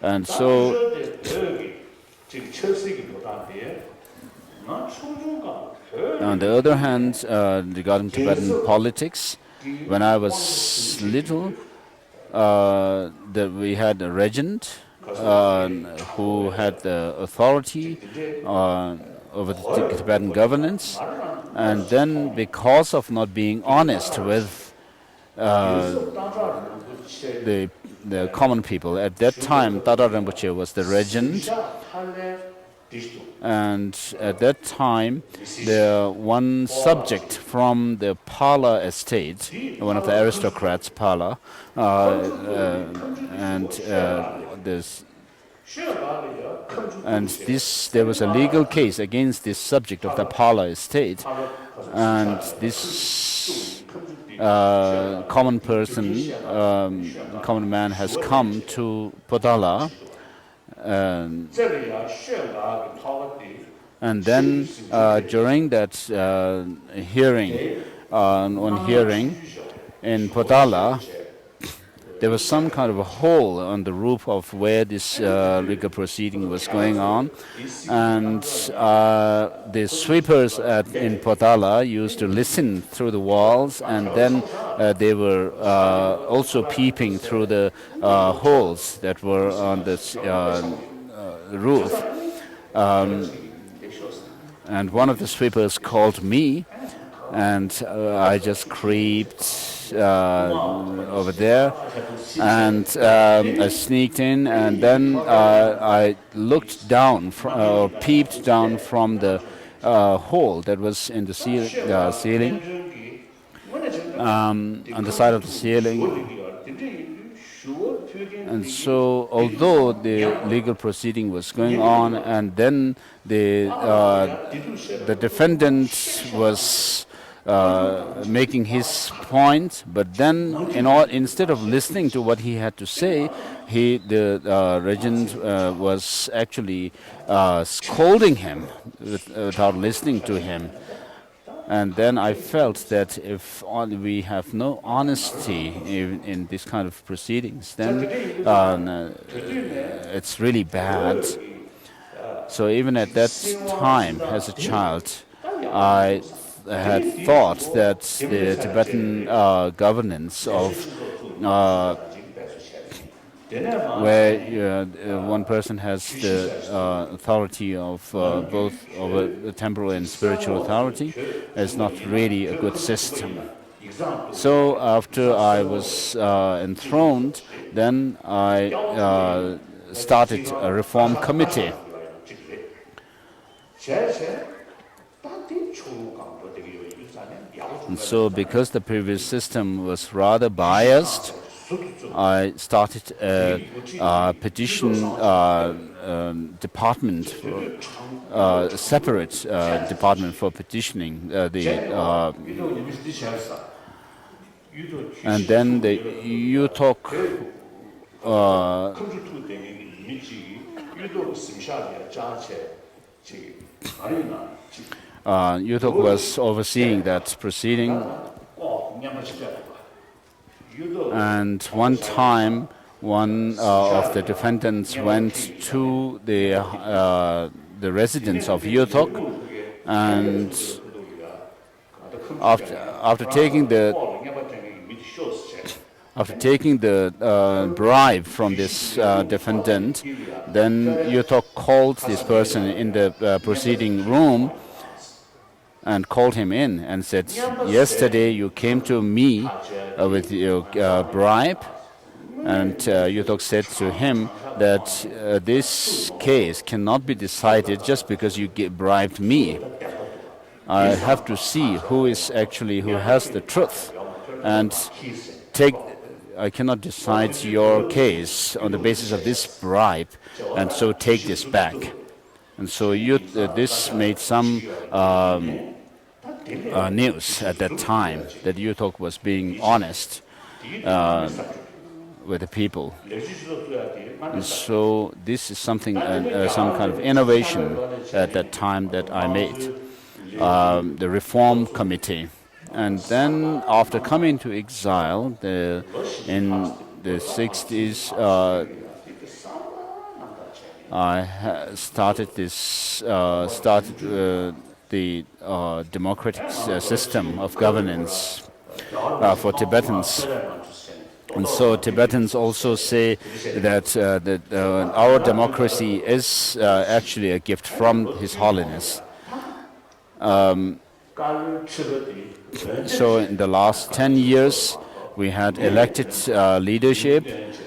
And so, on the other hand, regarding Tibetan politics, when I was little, we had a regent who had the authority over the Tibetan governance, and then because of not being honest with uh, the common people at that time, Tata Rinpoche was the regent, and at that time, the one subject from the Pala estate, one of the aristocrats, Pala, and this and this there was a legal case against this subject of the Pala estate, and this common person, common man, has come to Potala. And then during that hearing, on hearing in Potala, there was some kind of a hole on the roof of where this legal proceeding was going on, and the sweepers in Potala used to listen through the walls, and then they were also peeping through the holes that were on this roof. And one of the sweepers called me, and I just creeped over there, and I sneaked in, and then I looked down, or peeped down from the hole that was in the ceiling, on the side of the ceiling. And so, although the legal proceeding was going on, and then the defendant was making his point, but then instead of listening to what he had to say, the regent was actually scolding him without listening to him. And then I felt that if we have no honesty in this kind of proceedings, then it's really bad. So even at that time, as a child, I had thought that the Tibetan governance of where one person has the authority of both over the temporal and spiritual authority is not really a good system. So after I was enthroned, then I started a reform committee. And so because the previous system was rather biased, I started a petition department, a separate department for petitioning and then the UTOC UTOC was overseeing that proceeding. And one time, one of the defendants went to the residence of UTOC, and after taking the bribe from this defendant, then UTOC called this person in the proceeding room and called him in and said, "Yesterday you came to me with your bribe," and UTOC said to him that this case cannot be decided just because you bribed me. I have to see who has the truth, and I cannot decide your case on the basis of this bribe, and so take this back. And so this made some news at that time that UTOC was being honest with the people. And so this is something, some kind of innovation at that time that I made, the reform committee. And then after coming to exile in the 60s, started the democratic system of governance for Tibetans. And so Tibetans also say that our democracy is actually a gift from His Holiness. So in the last 10 years, we had elected leadership.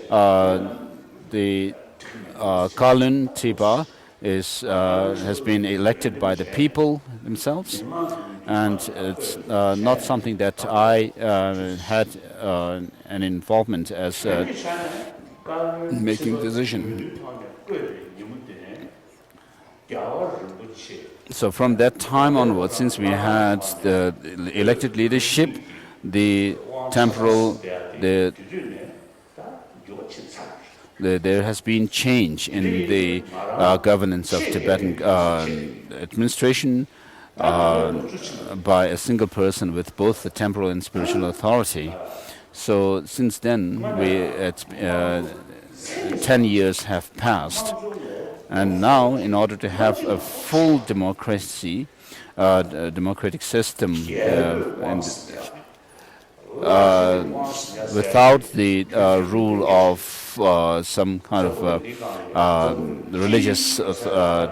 The Kalun Tiba has been elected by the people themselves, and it's not something that I had an involvement as making decision. So from that time onwards, since we had the elected leadership, the temporal, there has been change in the governance of Tibetan administration by a single person with both the temporal and spiritual authority. So since then, 10 years have passed. And now, in order to have a full democracy, democratic system, and without the rule of some kind of religious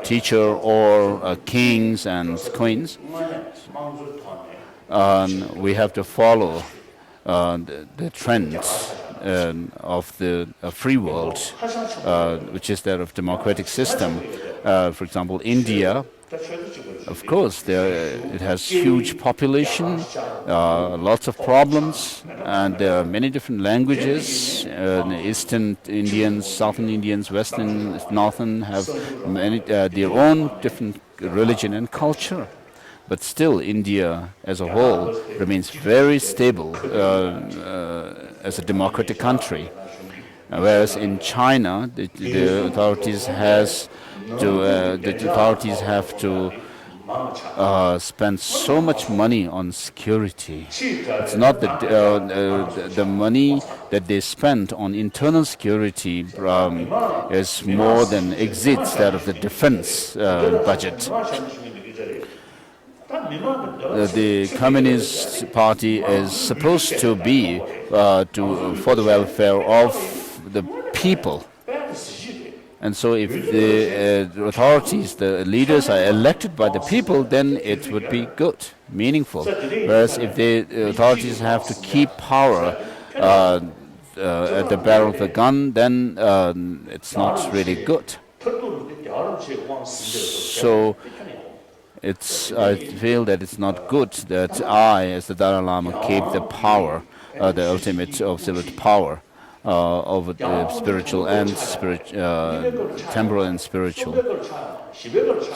teacher or kings and queens, we have to follow the trends of the free world, which is that of democratic system. For example, India, of course, it has huge population, lots of problems, and there are many different languages. Eastern Indians, Southern Indians, Western, Northern have many their own different religion and culture. But still, India as a whole remains very stable as a democratic country. Whereas in China, the authorities have to spend so much money on security. It's not that the money that they spend on internal security is more than exceeds that of the defense budget. The Communist Party is supposed to be for the welfare of the people. And so if the authorities, the leaders are elected by the people, then it would be good, meaningful. Whereas if the authorities have to keep power at the barrel of the gun, then it's not really good. So I feel that it's not good that I, as the Dalai Lama, keep the power, the ultimate absolute power over the spiritual and temporal and spiritual.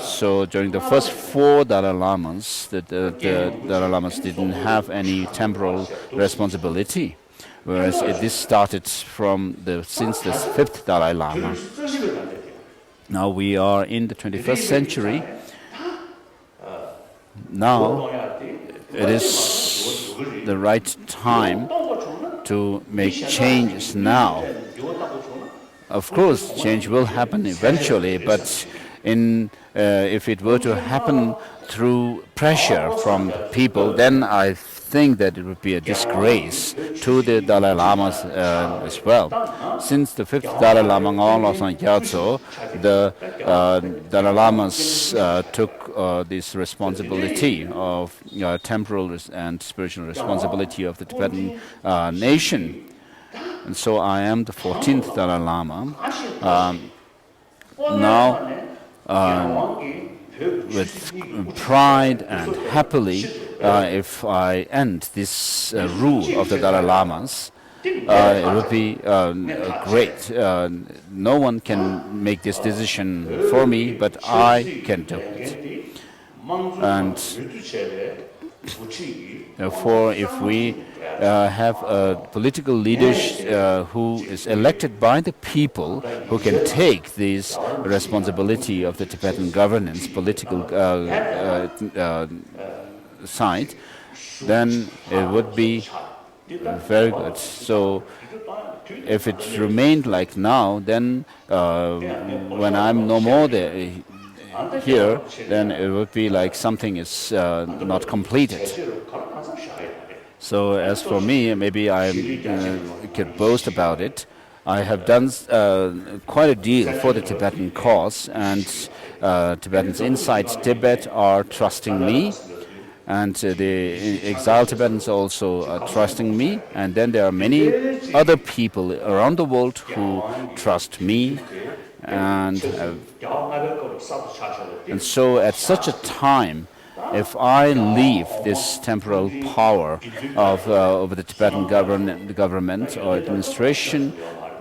So during the first 4 Dalai Lamas, the Dalai Lamas didn't have any temporal responsibility, whereas this started since the 5th Dalai Lama. Now we are in the 21st century. Now it is the right time to make changes now. Of course, change will happen eventually, but if it were to happen through pressure from people, then I think that it would be a disgrace to the Dalai Lamas as well. Since the 5th Dalai Lama, Ngawang Gyatso, the Dalai Lamas took this responsibility of temporal and spiritual responsibility of the Tibetan nation. And so I am the 14th Dalai Lama. Now, with pride and happily, if I end this rule of the Dalai Lamas, it would be great. No one can make this decision for me, but I can do it. And therefore, if we have a political leader who is elected by the people, who can take this responsibility of the Tibetan governance, political side, then it would be very good. So if it remained like now, then when I'm no more there, here, then it would be like something is not completed. So as for me, maybe I could boast about it. I have done quite a deal for the Tibetan cause, and Tibetans inside Tibet are trusting me, and the exiled Tibetans also are trusting me, and then there are many other people around the world who trust me, and so at such a time, if I leave this temporal power of over the Tibetan government or administration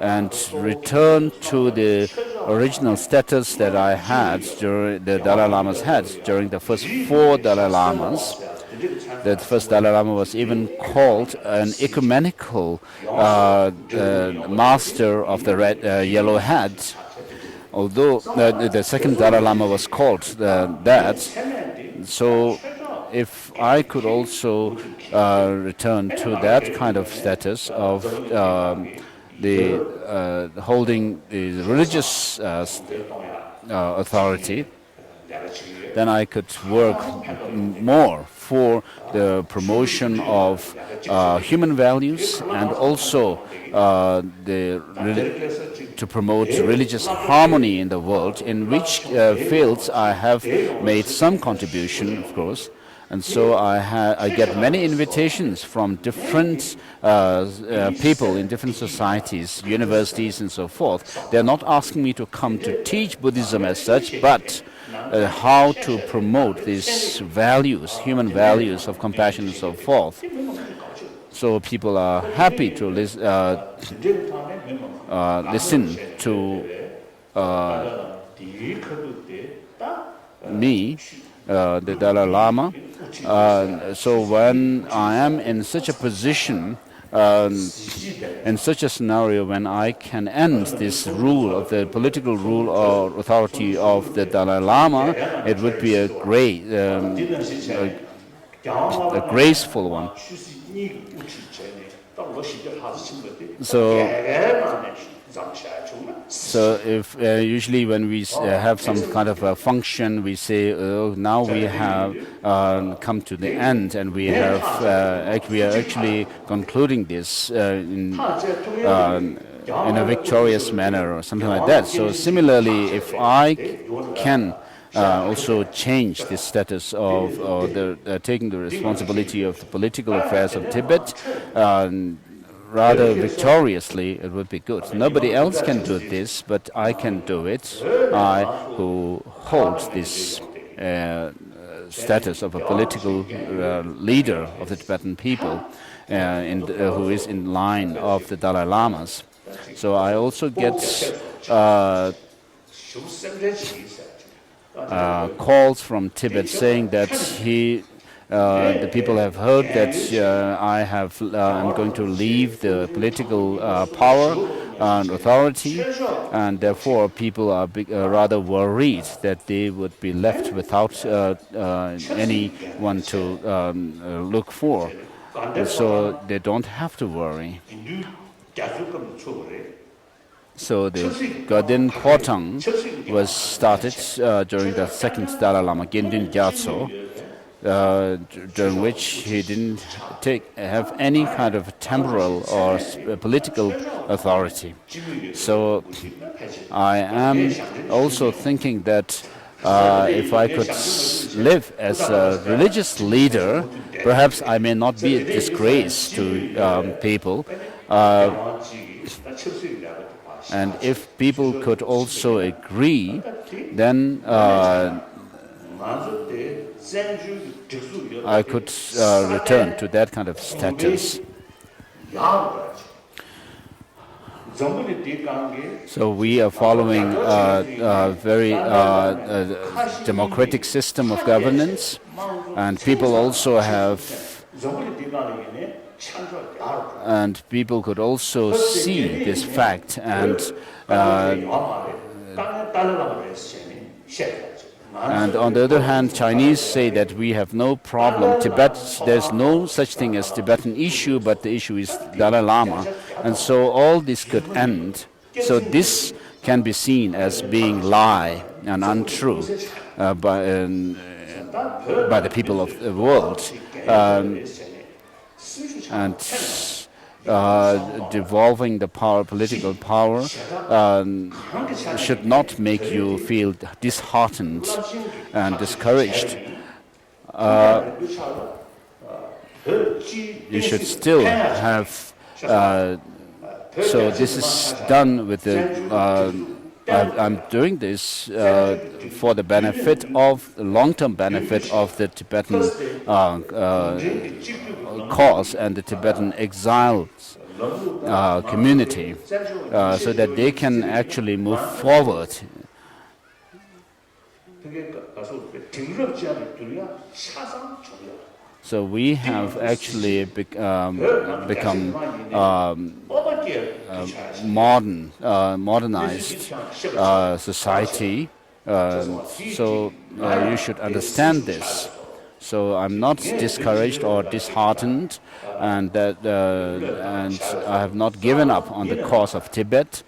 and return to the original status that I had during the Dalai Lamas had during the first four Dalai Lamas. The first Dalai Lama was even called an ecumenical master of the yellow hat. Although the second Dalai Lama was called that, so if I could also return to that kind of status of holding the religious authority, then I could work more for the promotion of human values and also to promote religious harmony in the world, in which fields I have made some contribution, of course. And so I get many invitations from different people in different societies, universities, and so forth. They're not asking me to come to teach Buddhism as such, but how to promote these values, human values of compassion and so forth. So people are happy to listen to me, the Dalai Lama. So when I am in such a position, in such a scenario, when I can end this rule of the political rule or authority of the Dalai Lama, it would be a graceful one. So if usually when we have some kind of a function, we say, oh, now we have come to the end, and we are actually concluding this in a victorious manner or something like that. So similarly, if I can also change the status of taking the responsibility of the political affairs of Tibet rather victoriously, it would be good. Nobody else can do this, but I can do it. I, who hold this status of a political leader of the Tibetan people, who is in line of the Dalai Lamas. So I also get calls from Tibet saying that the people have heard that I'm going to leave the political power and authority, and therefore people are rather worried that they would be left without anyone to look for. So they don't have to worry. So the Godin Kotang was started during the second Dalai Lama, Gendun Gyatso, during which he didn't have any kind of temporal or political authority. So I am also thinking that if I could live as a religious leader, perhaps I may not be a disgrace to people. And if people could also agree, then I could return to that kind of status. So we are following a very democratic system of governance, and people also have, and people could also see this fact, and And on the other hand, Chinese say that we have no problem. Tibet, there's no such thing as Tibetan issue, but the issue is Dalai Lama. And so all this could end. So this can be seen as being lie and untrue by the people of the world. And devolving the power, political power, should not make you feel disheartened and discouraged. You should still have. So this is done with the. I'm doing this for the benefit of the long-term benefit of the Tibetan cause and the Tibetan exiles community, so that they can actually move forward. So we have actually become modernized society. So you should understand this. So I'm not discouraged or disheartened, and I have not given up on the cause of Tibet.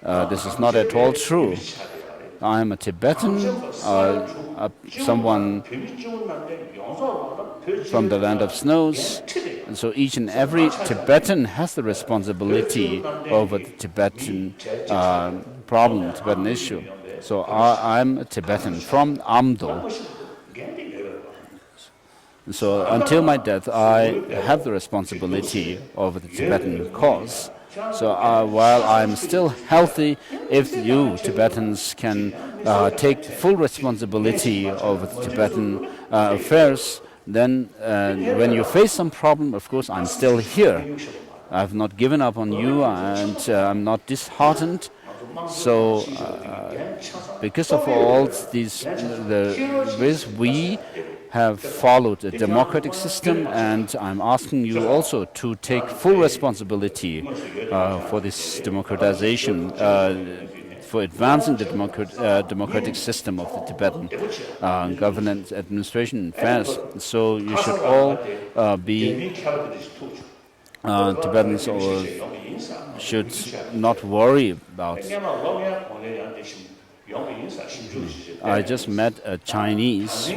This is not at all true. I am a Tibetan, someone from the land of snows, and so each and every Tibetan has the responsibility over the Tibetan problem, Tibetan issue. So I'm a Tibetan from Amdo. So until my death, I have the responsibility over the Tibetan cause. So while I'm still healthy, if you Tibetans can take full responsibility over the Tibetan affairs, then when you face some problem, of course, I'm still here. I've not given up on you, and I'm not disheartened. So because of all these, we have followed a democratic system, and I'm asking you also to take full responsibility for this democratization, for advancing the democratic system of the Tibetan governance, administration, affairs. So you should all be Tibetans, or should not worry about. I just met a Chinese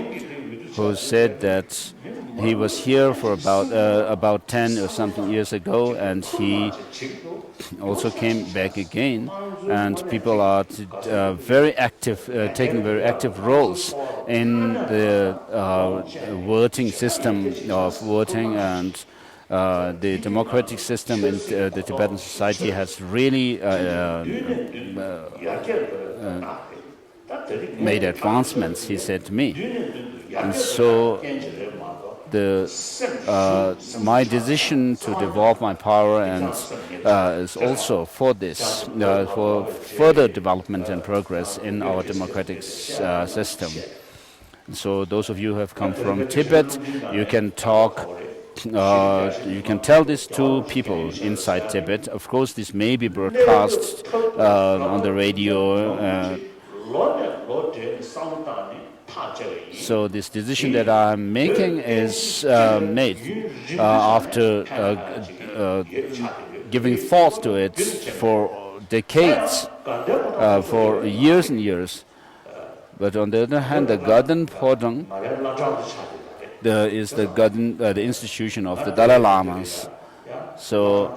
who said that he was here for about 10 or something years ago, and he also came back again. And people are very active, taking very active roles in the voting system of voting, and the democratic system in the Tibetan society has really made advancements, he said to me. And so my decision to devolve my power and is also for this, for further development and progress in our democratic system. So those of you who have come from Tibet, you can talk, you can tell this to people inside Tibet. Of course, this may be broadcast on the radio. So this decision that I'm making is made after giving thought to it for decades, for years and years. But on the other hand, the Garden Podong is the institution of the Dalai Lamas. So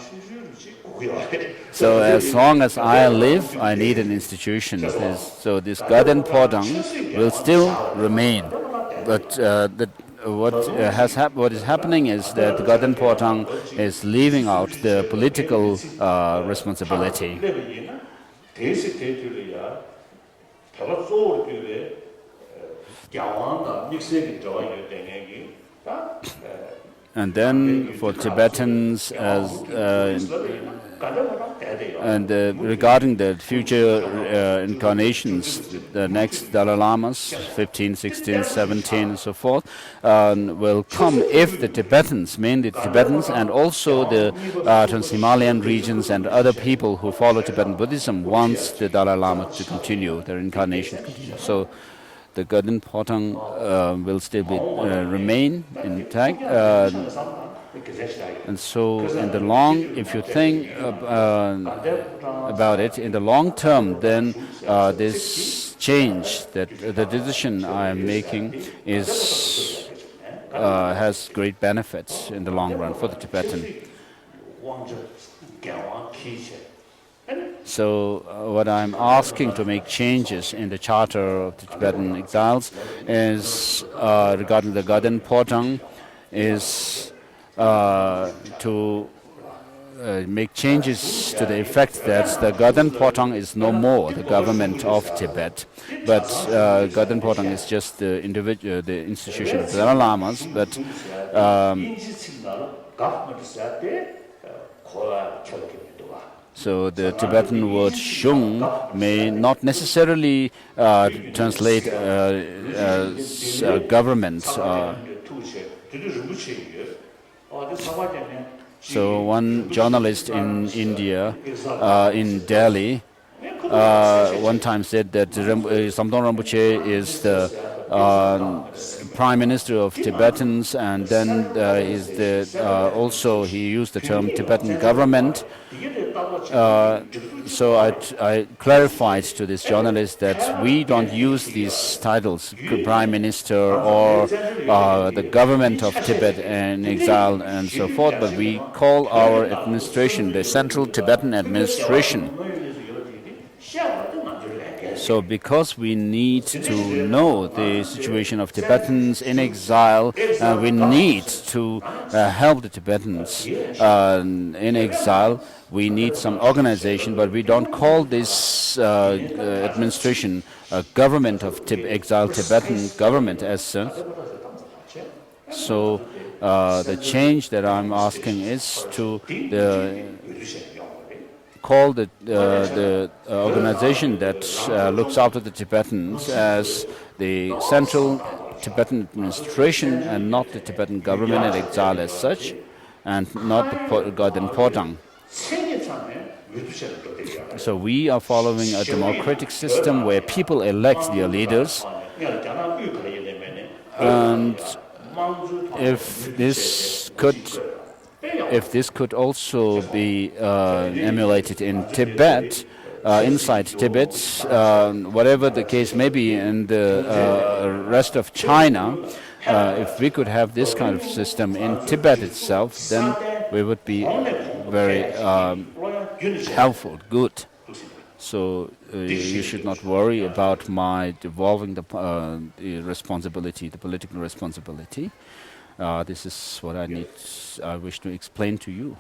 as long as I live, I need an institution. So this Garden Podong will still remain. But what is happening is that the Garden Podong is leaving out the political responsibility. And then for Tibetans, regarding the future incarnations, the next Dalai Lamas, 15, 16, 17, and so forth, will come if the Tibetans, mainly the Tibetans, and also the Trans-Himalayan regions and other people who follow Tibetan Buddhism, wants the Dalai Lama to continue, their incarnation to continue. So the Garden Potang will still be remain intact. And so, in the long, if you think about it, in the long term, then this change, that the decision I am making, is has great benefits in the long run for the Tibetan. So, what I'm asking to make changes in the charter of the Tibetan exiles is regarding the Garden Potang, is to make changes to the effect that the Garden Potang is no more the government of Tibet, but Garden Potang is just the individual, the institution of the Dalai Lamas. But so the Tibetan word "shung" may not necessarily translate as government. So one journalist in India, in Delhi, one time said that Samdon Rinpoche is the Prime Minister of Tibetans, and then is the also he used the term Tibetan government. So I clarified to this journalist that we don't use these titles, Prime Minister or the government of Tibet in exile and so forth, but we call our administration the Central Tibetan Administration. So because we need to know the situation of Tibetans in exile, we need to help the Tibetans in exile. We need some organization, but we don't call this administration a government of exiled Tibetan government as such. So the change that I'm asking is to call the organization that looks after the Tibetans as the Central Tibetan Administration, and not the Tibetan government in exile as such, and not the Garden Potang. So we are following a democratic system where people elect their leaders, and if this could also be emulated in Tibet, inside Tibet, whatever the case may be in the rest of China, if we could have this kind of system in Tibet itself, then we would be very helpful, good. So you should not worry about my devolving the responsibility, the political responsibility. This is what I wish to explain to you.